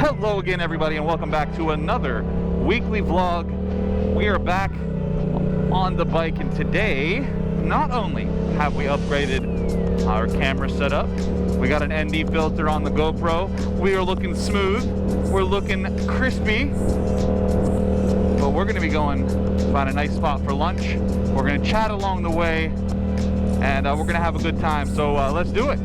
Hello again, everybody, and welcome back to another weekly vlog. We are back on the bike, and today, not only have we upgraded our camera setup, we got an ND filter on the GoPro. We are looking smooth. We're looking crispy. But we're going to be going to find a nice spot for lunch. We're going to chat along the way, and we're going to have a good time. So let's do it.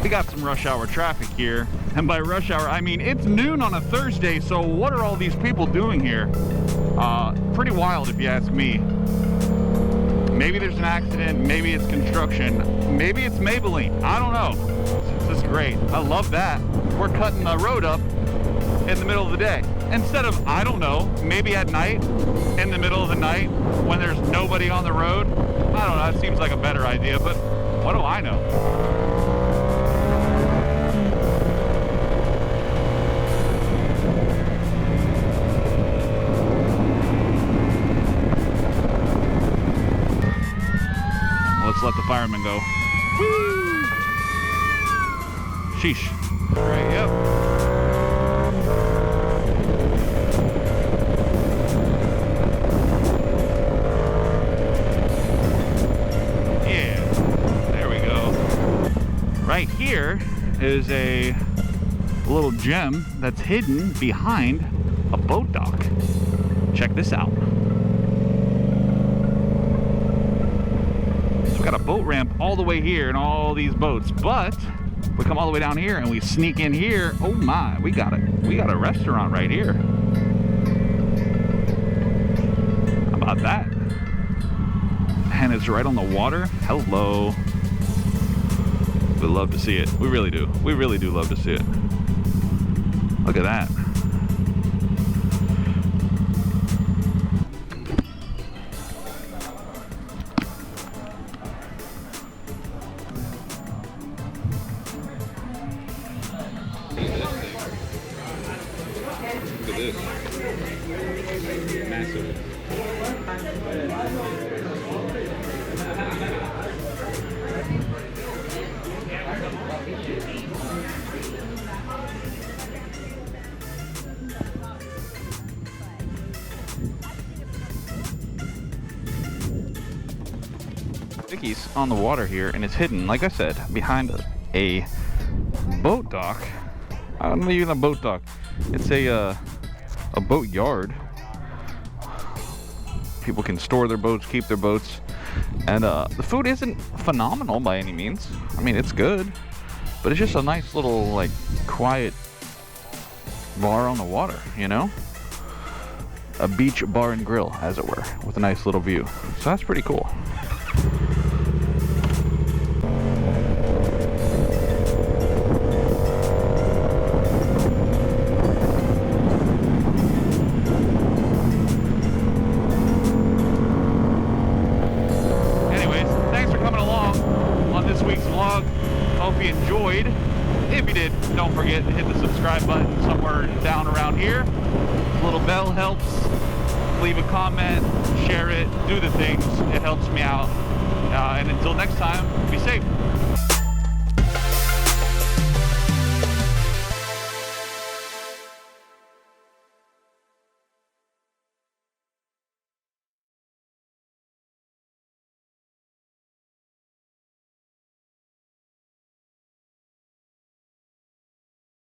We got some rush hour traffic here, and by rush hour I mean it's noon on a Thursday, so what are all these people doing here? Pretty wild if you ask me. Maybe there's an accident, maybe it's construction, maybe it's Maybelline, I don't know. This is great, I love that. We're cutting the road up in the middle of the day instead of, I don't know, maybe at night, in the middle of the night when there's nobody on the road. I don't know, that seems like a better idea, but what do I know? Let's let the firemen go. Woo! Sheesh. All right, yep. Yeah, there we go. Right here is a little gem that's hidden behind a boat dock. Check this out. Got a boat ramp all the way here and all these boats, but we come all the way down here and we sneak in here. Oh my, we got a restaurant right here. How about that? And it's right on the water. Hello. We love to see it. We really do. We really do love to see it. Look at that. Look at this. Massive. Vicky's on the water here, and it's hidden, like I said, behind a boat dock. I don't know, even a boat dock. It's a boat yard. People can store their boats, keep their boats, and the food isn't phenomenal by any means. I mean, it's good, but it's just a nice little, like, quiet bar on the water, you know? A beach bar and grill, as it were, with a nice little view. So that's pretty cool. Hope you enjoyed. If you did, don't forget to hit the subscribe button somewhere down around here. The little bell helps. Leave a comment, share it, do the things. It helps me out. And until next time, be safe.